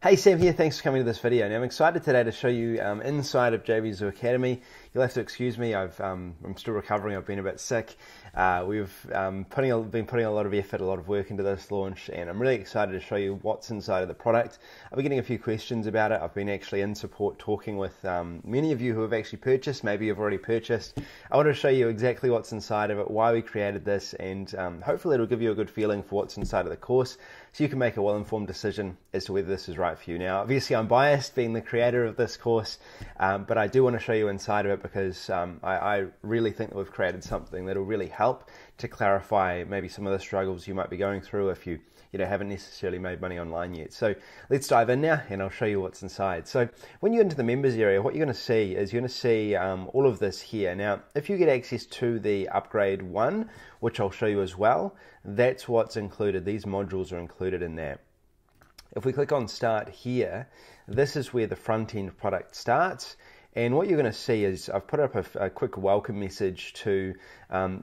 Hey, Sam here, thanks for coming to this video. Now I'm excited today to show you inside of JVZoo Academy. You'll have to excuse me, I'm still recovering, I've been a bit sick. We've been putting a lot of effort, a lot of work into this launch, and I'm really excited to show you what's inside of the product. I've been getting a few questions about it. I've been actually in support talking with many of you who have actually purchased, maybe you've already purchased. I want to show you exactly what's inside of it, why we created this, and hopefully it'll give you a good feeling for what's inside of the course, so you can make a well-informed decision as to whether this is right for you. Now, obviously I'm biased being the creator of this course, but I do want to show you inside of it because I really think that we've created something that will really help to clarify maybe some of the struggles you might be going through if you haven't necessarily made money online yet. So let's dive in now and I'll show you what's inside. So when you enter the members area, what you're going to see is you're going to see all of this here. Now, if you get access to the upgrade 1, which I'll show you as well, that's what's included. These modules are included in that. If we click on start here, this is where the front end product starts. And what you're going to see is I've put up a quick welcome message to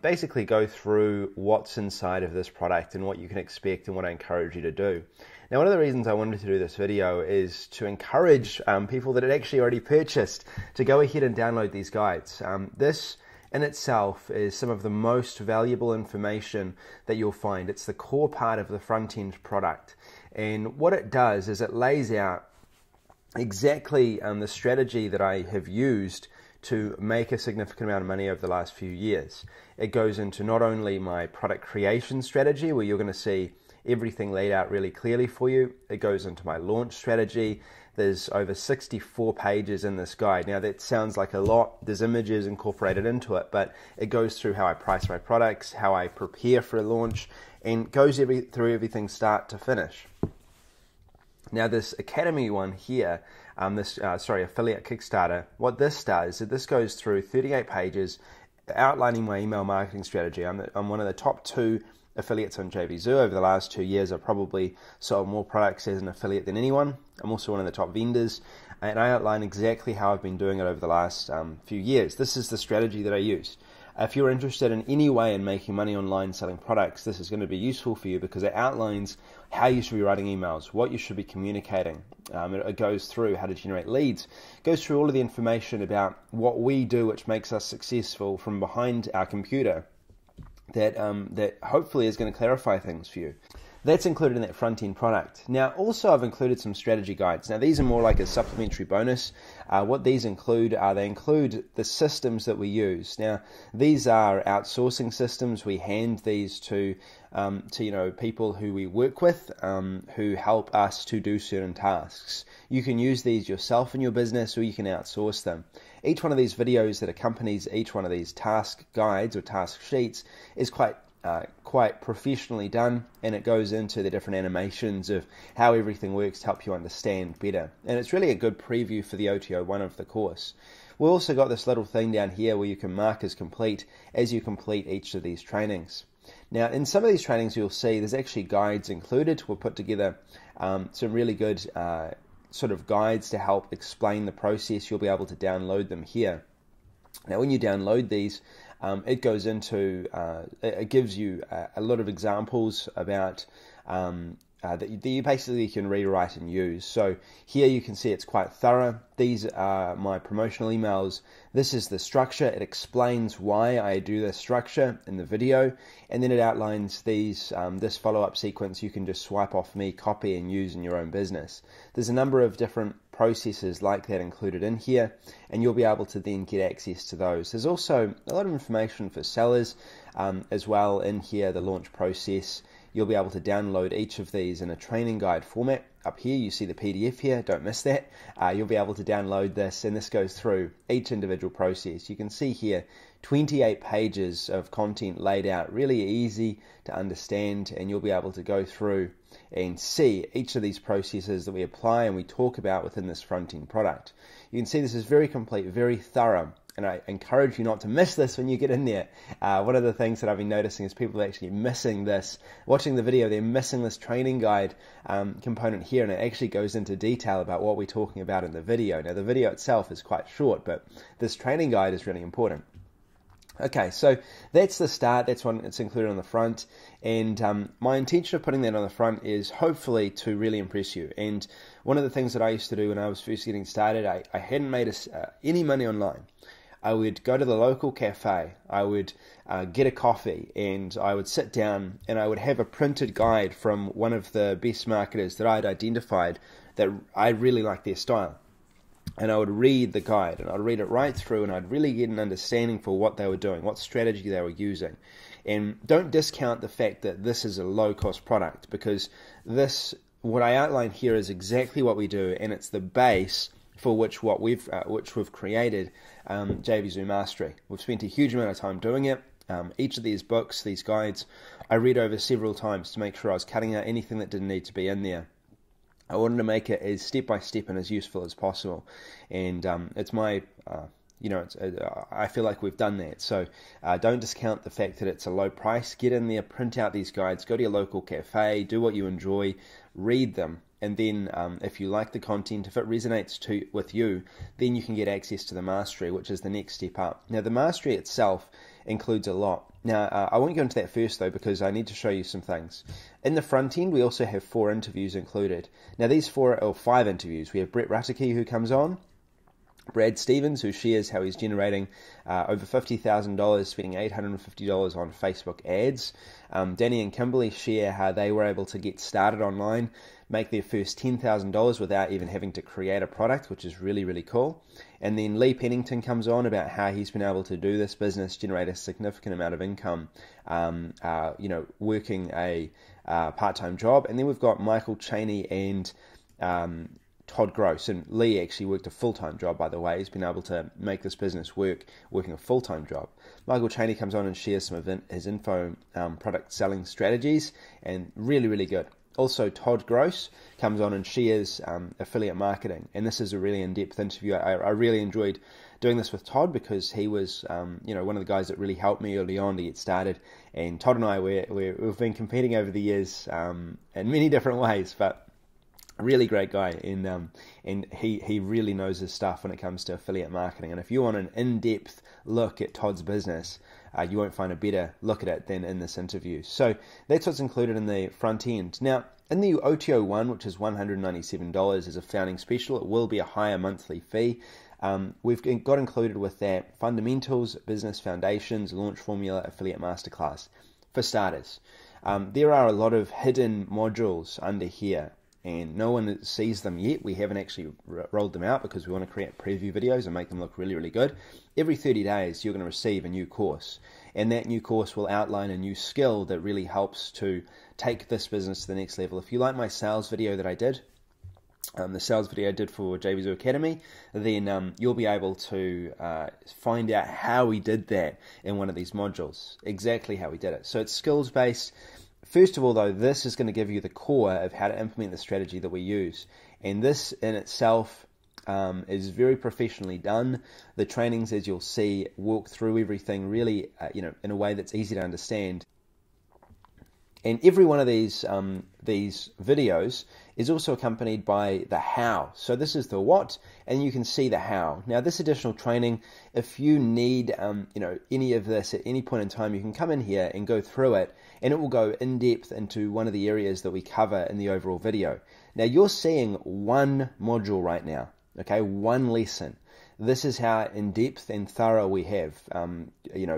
basically go through what's inside of this product and what you can expect and what I encourage you to do. Now, one of the reasons I wanted to do this video is to encourage people that had actually already purchased to go ahead and download these guides. This in itself is some of the most valuable information that you'll find. It's the core part of the front end product. And what it does is it lays out exactly the strategy that I have used to make a significant amount of money over the last few years. It goes into not only my product creation strategy, where you're going to see everything laid out really clearly for you. It goes into my launch strategy. There's over 64 pages in this guide. Now that sounds like a lot. There's images incorporated into it, but it goes through how I price my products, how I prepare for a launch, and goes through everything start to finish. Now this Academy one here, affiliate Kickstarter, what this does is this goes through 38 pages outlining my email marketing strategy. I'm one of the top 2 affiliates on JVZoo. Over the last 2 years, I've probably sold more products as an affiliate than anyone. I'm also one of the top vendors, and I outline exactly how I've been doing it over the last few years. This is the strategy that I use. If you're interested in any way in making money online selling products, this is going to be useful for you because it outlines how you should be writing emails, what you should be communicating. It goes through how to generate leads. It goes through all of the information about what we do which makes us successful from behind our computer that hopefully is going to clarify things for you. That's included in that front-end product. Now, also I've included some strategy guides. Now, these are more like a supplementary bonus. What these include they include the systems that we use. Now, these are outsourcing systems. We hand these to people who we work with, who help us to do certain tasks. You can use these yourself in your business, or you can outsource them. Each one of these videos that accompanies each one of these task guides or task sheets is quite professionally done, and it goes into the different animations of how everything works to help you understand better. And it's really a good preview for the OTO 1 of the course. We've also got this little thing down here where you can mark as complete as you complete each of these trainings. Now, in some of these trainings you'll see there's actually guides included. We'll put together some really good sort of guides to help explain the process. You'll be able to download them here. Now, when you download these, it goes into, it gives you a lot of examples about that you basically can rewrite and use. So here you can see it's quite thorough. These are my promotional emails. This is the structure. It explains why I do this structure in the video, and then it outlines these this follow-up sequence you can just swipe off me, copy, and use in your own business. There's a number of different processes like that included in here, and you'll be able to then get access to those. There's also a lot of information for sellers as well in here, the launch process. You'll be able to download each of these in a training guide format. Up here you see the PDF here, don't miss that. You'll be able to download this, and this goes through each individual process. You can see here 28 pages of content laid out, really easy to understand, and you'll be able to go through and see each of these processes that we apply and we talk about within this front-end product. You can see this is very complete, very thorough, and I encourage you not to miss this when you get in there. One of the things that I've been noticing is people are actually missing this. Watching the video, they're missing this training guide component here, and it actually goes into detail about what we're talking about in the video. Now, the video itself is quite short, but this training guide is really important. Okay, so that's the start. That's when it's included on the front. And my intention of putting that on the front is hopefully to really impress you. And one of the things that I used to do when I was first getting started, I hadn't made any money online. I would go to the local cafe, I would get a coffee, and I would sit down and I would have a printed guide from one of the best marketers that I'd identified that I really liked their style. And I would read the guide, and I'd read it right through, and I'd really get an understanding for what they were doing, what strategy they were using. And don't discount the fact that this is a low-cost product, because what I outline here is exactly what we do, and it's the base for which we've created JVZoo Mastery. We've spent a huge amount of time doing it. Each of these books, these guides, I read over several times to make sure I was cutting out anything that didn't need to be in there. I wanted to make it as step-by-step and as useful as possible, and it's my, I feel like we've done that. So don't discount the fact that it's a low price. Get in there, print out these guides, go to your local cafe, do what you enjoy, read them, and then if you like the content, if it resonates with you, then you can get access to the Mastery, which is the next step up. Now, the Mastery itself includes a lot. Now, I won't go into that first, though, because I need to show you some things. In the front end, we also have 4 interviews included. Now, these 5 interviews. We have Brett Rutticky, who comes on, Brad Stevens, who shares how he's generating over $50,000, spending $850 on Facebook ads. Danny and Kimberly share how they were able to get started online, make their first $10,000 without even having to create a product, which is really, really cool. And then Lee Pennington comes on about how he's been able to do this business, generate a significant amount of income, working a part-time job. And then we've got Michael Chaney and Todd Gross, and Lee actually worked a full-time job, by the way. He's been able to make this business working a full-time job. Michael Chaney comes on and shares some of his info product selling strategies, and really, really good. Also, Todd Gross comes on and shares affiliate marketing, and this is a really in-depth interview. I really enjoyed doing this with Todd because he was, one of the guys that really helped me early on to get started. And Todd and I, we've been competing over the years in many different ways, but really great guy, and he really knows his stuff when it comes to affiliate marketing. And if you want an in-depth look at Todd's business, you won't find a better look at it than in this interview. So that's what's included in the front end. Now, in the OTO 1, which is $197 as a founding special, it will be a higher monthly fee. We've got included with that Fundamentals, Business Foundations, Launch Formula, Affiliate Masterclass. For starters, there are a lot of hidden modules under here, and no one sees them yet. We haven't actually rolled them out because we want to create preview videos and make them look really, really good. Every 30 days, you're going to receive a new course, and that new course will outline a new skill that really helps to take this business to the next level. If you like my sales video that I did, the sales video I did for JVZoo Academy, then you'll be able to find out how we did that in one of these modules, exactly how we did it. So it's skills-based. First of all, though, this is going to give you the core of how to implement the strategy that we use. And this in itself is very professionally done. The trainings, as you'll see, walk through everything really, in a way that's easy to understand. And every one of these videos is also accompanied by the how. So this is the what, and you can see the how. Now, this additional training, if you need any of this at any point in time, you can come in here and go through it, and it will go in depth into one of the areas that we cover in the overall video. Now, you're seeing one module right now, okay, one lesson. This is how in-depth and thorough we have,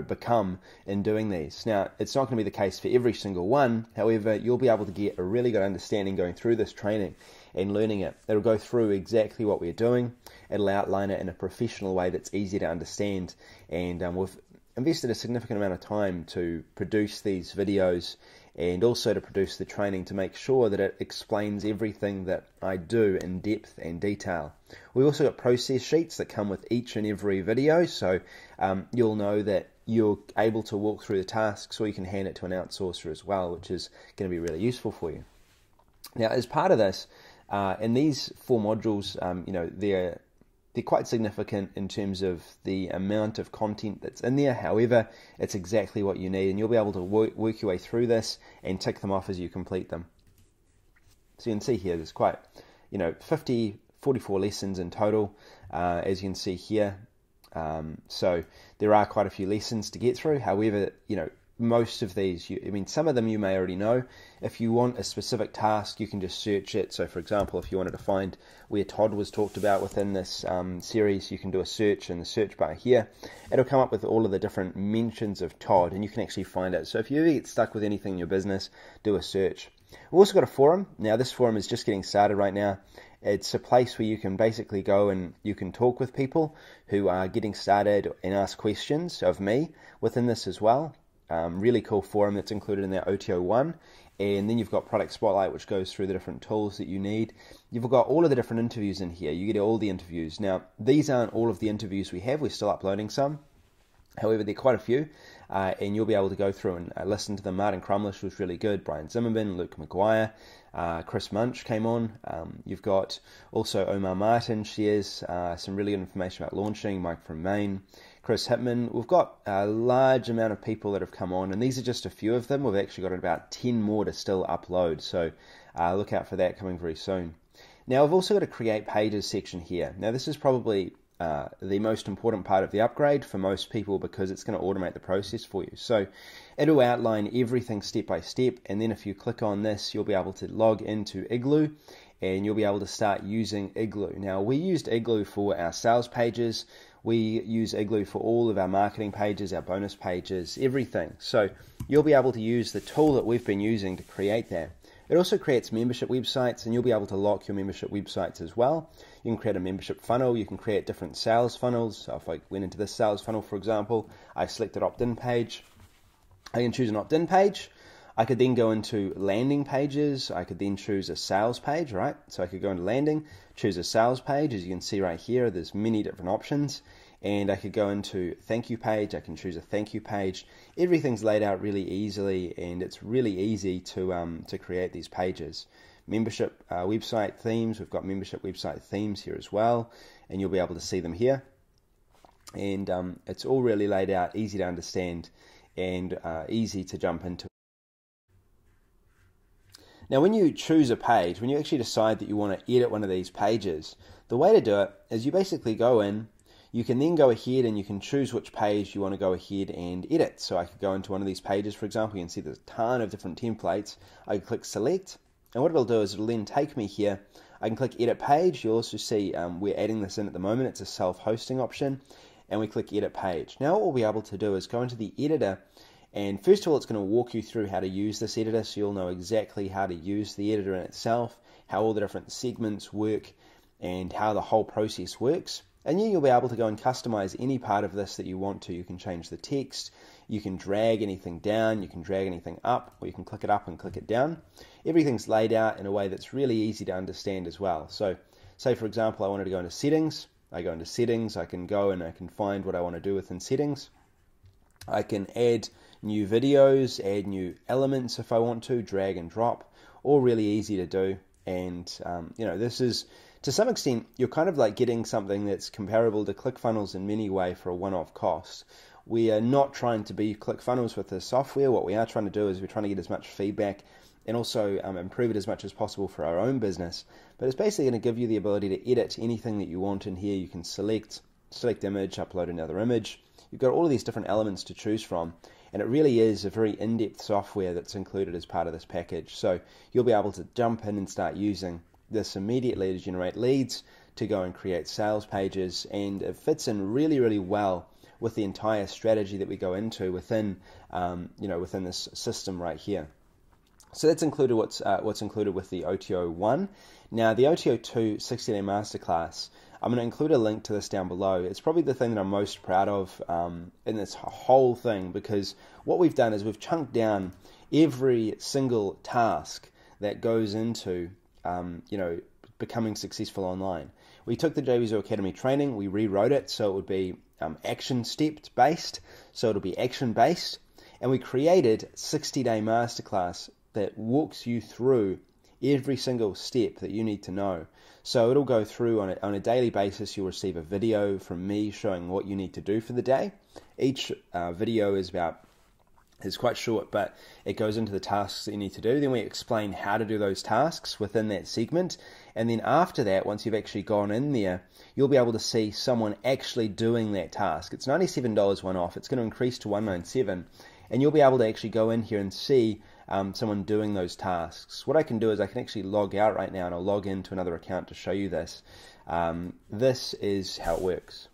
become in doing these. Now, it's not going to be the case for every single one. However, you'll be able to get a really good understanding going through this training and learning it. It'll go through exactly what we're doing. It'll outline it in a professional way that's easy to understand. And we've invested a significant amount of time to produce these videos and also to produce the training to make sure that it explains everything that I do in depth and detail. We also got process sheets that come with each and every video, so you'll know that you're able to walk through the tasks, or you can hand it to an outsourcer as well, which is going to be really useful for you. Now, as part of this, in these 4 modules, they're quite significant in terms of the amount of content that's in there. However, it's exactly what you need, and you'll be able to work your way through this and tick them off as you complete them. So you can see here, there's quite, 44 lessons in total, as you can see here. So there are quite a few lessons to get through. However, most of these, some of them you may already know. If you want a specific task, you can just search it. So for example, if you wanted to find where Todd was talked about within this series, you can do a search in the search bar here. It'll come up with all of the different mentions of Todd, and you can actually find it. So if you ever get stuck with anything in your business, do a search. We've also got a forum. Now this forum is just getting started right now. It's a place where you can basically go and you can talk with people who are getting started and ask questions of me within this as well. Really cool forum that's included in that OTO 1. And then you've got Product Spotlight, which goes through the different tools that you need. You've got all of the different interviews in here. You get all the interviews. Now, these aren't all of the interviews we have. We're still uploading some. However, there are quite a few, and you'll be able to go through and listen to them. Martin Crumlish was really good. Brian Zimmerman, Luke McGuire, Chris Munch came on. You've got also Omar Martin shares some really good information about launching. Mike from Maine, Chris Hitman. We've got a large amount of people that have come on, and these are just a few of them. We've actually got about 10 more to still upload, so look out for that coming very soon. Now, I've also got a Create Pages section here. Now, this is probably the most important part of the upgrade for most people because it's going to automate the process for you. So it'll outline everything step by step, and then if you click on this, you'll be able to log into Igloo and you'll be able to start using Igloo. Now, we used Igloo for our sales pages. We use Igloo for all of our marketing pages, our bonus pages, everything. So you'll be able to use the tool that we've been using to create that. It also creates membership websites, and you'll be able to lock your membership websites as well. You can create a membership funnel. You can create different sales funnels. So if I went into this sales funnel, for example, I selected opt-in page. I can choose an opt-in page. I could then go into landing pages. I could then choose a sales page, right? So I could go into landing, choose a sales page. As you can see right here, there's many different options. And I could go into thank you page. I can choose a thank you page. Everything's laid out really easily, and it's really easy to create these pages. Membership website themes. We've got membership website themes here as well, and you'll be able to see them here. And it's all really laid out, easy to understand, and easy to jump into. Now, when you choose a page, when you actually decide that you want to edit one of these pages, the way to do it is you basically go in. You can then go ahead and you can choose which page you want to go ahead and edit. So I could go into one of these pages, for example. You can see there's a ton of different templates. I can click select, and what it'll do is it'll then take me here. I can click edit page. You'll also see we're adding this in at the moment. It's a self-hosting option, and we click edit page. Now what we'll be able to do is go into the editor, and first of all it's going to walk you through how to use this editor, so you'll know exactly how to use the editor in itself, how all the different segments work, and how the whole process works. And then you'll be able to go and customize any part of this that you want to. You can change the text, you can drag anything down, you can drag anything up, or you can click it up and click it down. Everything's laid out in a way that's really easy to understand as well. So say for example I wanted to go into settings. I go into settings, I can go and I can find what I want to do within settings. I can add new videos, add new elements if I want to, drag and drop, all really easy to do. And this is, to some extent, you're kind of like getting something that's comparable to ClickFunnels in many ways for a one-off cost. We are not trying to be ClickFunnels with this software. What we are trying to do is we're trying to get as much feedback and also improve it as much as possible for our own business. But it's basically going to give you the ability to edit anything that you want in here. You can select image, upload another image. You've got all of these different elements to choose from. And it really is a very in-depth software that's included as part of this package. So you'll be able to jump in and start using this immediately to generate leads, to go and create sales pages, and it fits in really, really well with the entire strategy that we go into within, within this system right here. So that's included what's included with the OTO 1. Now the OTO 2 60-day masterclass, I'm going to include a link to this down below. It's probably the thing that I'm most proud of in this whole thing, because what we've done is we've chunked down every single task that goes into becoming successful online. We took the JVZoo Academy training, we rewrote it so it would be action stepped based, so it'll be action based, and we created 60-day masterclass that walks you through every single step that you need to know. So it'll go through on a daily basis. You'll receive a video from me showing what you need to do for the day. Each video is about It's quite short, but it goes into the tasks that you need to do. Then we explain how to do those tasks within that segment. And then after that, once you've actually gone in there, you'll be able to see someone actually doing that task. It's $97 one-off. It's going to increase to $197. And you'll be able to actually go in here and see someone doing those tasks. What I can do is I can actually log out right now, and I'll log into another account to show you this. This is how it works.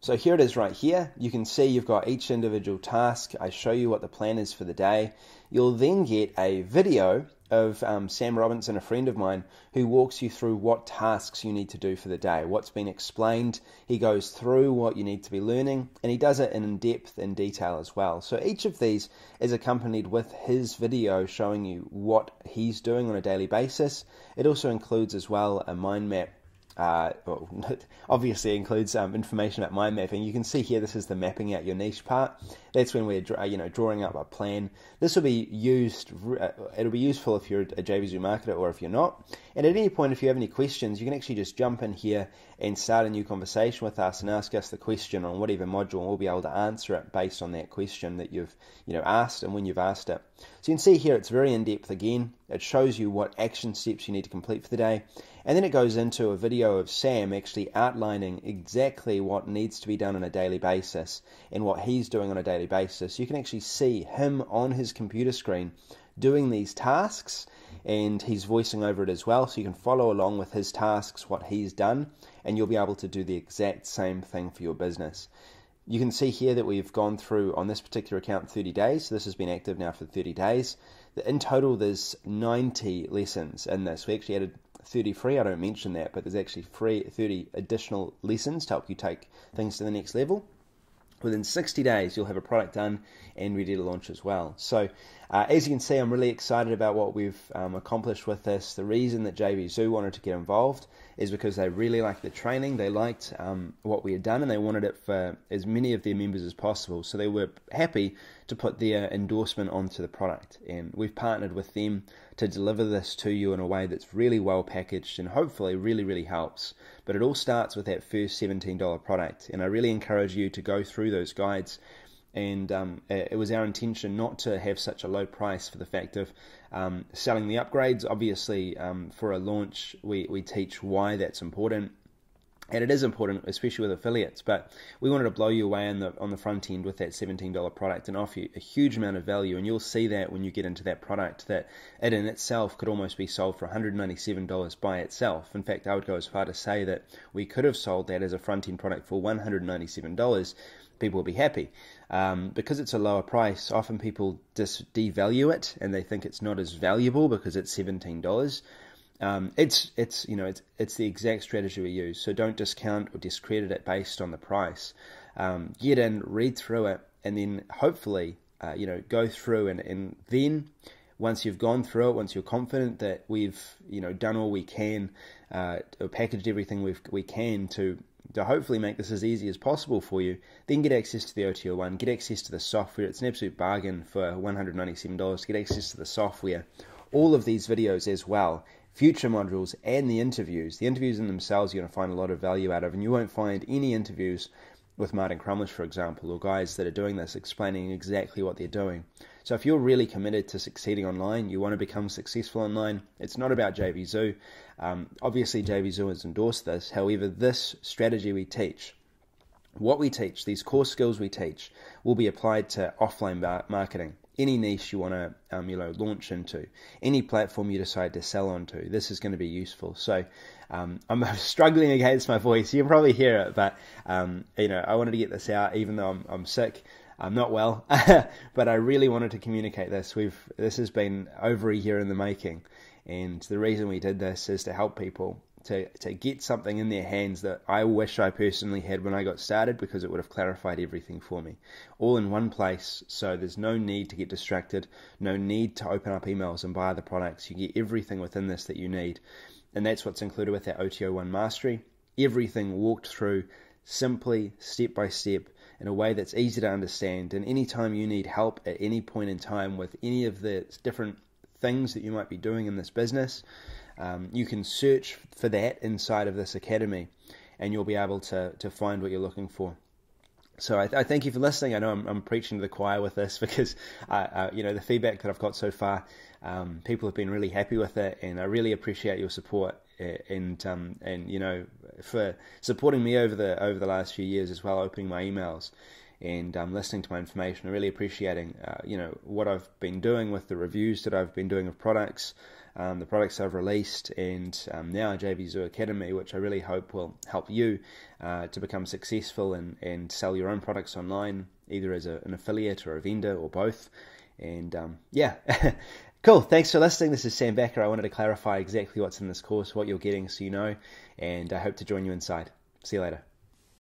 So here it is right here. You can see you've got each individual task. I show you what the plan is for the day. You'll then get a video of Sam Robinson, a friend of mine, who walks you through what tasks you need to do for the day, what's been explained. He goes through what you need to be learning, and he does it in depth and detail as well. So each of these is accompanied with his video showing you what he's doing on a daily basis. It also includes as well a mind map. Well, obviously includes information about mind mapping. You can see here, this is the mapping out your niche part. That's when we're drawing up a plan. This will be used. It'll be useful if you're a JVZoo marketer or if you're not. And at any point, if you have any questions, you can actually just jump in here and start a new conversation with us and ask us the question on whatever module, and we'll be able to answer it based on that question that you've asked and when you've asked it. So you can see here it's very in depth again. It shows you what action steps you need to complete for the day. And then it goes into a video of Sam actually outlining exactly what needs to be done on a daily basis and what he's doing on a daily basis. You can actually see him on his computer screen doing these tasks, and he's voicing over it as well, so you can follow along with his tasks, what he's done, and you'll be able to do the exact same thing for your business. You can see here that we've gone through on this particular account 30 days. So this has been active now for 30 days. In total, there's 90 lessons in this. We actually added 30 free. I don't mention that, but there's actually 30 additional lessons to help you take things to the next level. Within 60 days, you'll have a product done and ready to launch as well. So as you can see, I'm really excited about what we've accomplished with this. The reason that JVZoo wanted to get involved is because they really liked the training. They liked what we had done, and they wanted it for as many of their members as possible. So they were happy to put their endorsement onto the product. And we've partnered with them to deliver this to you in a way that's really well packaged and hopefully really, really helps. But it all starts with that first $17 product. And I really encourage you to go through those guides. And it was our intention not to have such a low price for the fact of selling the upgrades. Obviously, for a launch, we teach why that's important. And it is important, especially with affiliates, but we wanted to blow you away on the front end with that $17 product and offer you a huge amount of value. And you'll see that when you get into that product, that it in itself could almost be sold for $197 by itself. In fact, I would go as far to say that we could have sold that as a front end product for $197. People will be happy. Because it's a lower price, often people just devalue it and they think it's not as valuable because it's $17. It's the exact strategy we use. So don't discount or discredit it based on the price. Get in, read through it, and then hopefully go through and then once you've gone through it, once you're confident that we've done all we can, or packaged everything we can to hopefully make this as easy as possible for you, then get access to the OTO1, get access to the software. It's an absolute bargain for $197 to get access to the software. All of these videos as well, future modules and the interviews. The interviews in themselves you're going to find a lot of value out of, and you won't find any interviews with Martin Crumlish, for example, or guys that are doing this explaining exactly what they're doing. So if you're really committed to succeeding online, you want to become successful online, it's not about JVZoo. Obviously JVZoo has endorsed this. However, this strategy we teach, what we teach, these core skills we teach, will be applied to offline marketing. Any niche you want to launch into, any platform you decide to sell onto, this is going to be useful. So I'm struggling against my voice. You can probably hear it, but I wanted to get this out, even though I'm sick. I'm not well, but I really wanted to communicate this. This has been over a year in the making, and the reason we did this is to help people to get something in their hands that I wish I personally had when I got started, because it would have clarified everything for me. All in one place, so there's no need to get distracted, no need to open up emails and buy other products. You get everything within this that you need, and that's what's included with that OTO1 Mastery. Everything walked through simply, step by step, in a way that's easy to understand. And anytime you need help at any point in time with any of the different things that you might be doing in this business, you can search for that inside of this academy, and you'll be able to find what you're looking for. So I thank you for listening. I know I'm preaching to the choir with this because, the feedback that I've got so far, people have been really happy with it, and I really appreciate your support and for supporting me over the last few years as well, opening my emails and listening to my information. I'm really appreciating what I've been doing with the reviews that I've been doing of products, the products I've released, and now JVZoo Academy, which I really hope will help you to become successful and sell your own products online, either as an affiliate or a vendor or both. And cool. Thanks for listening. This is Sam Backer. I wanted to clarify exactly what's in this course, what you're getting, so you know, and I hope to join you inside. See you later.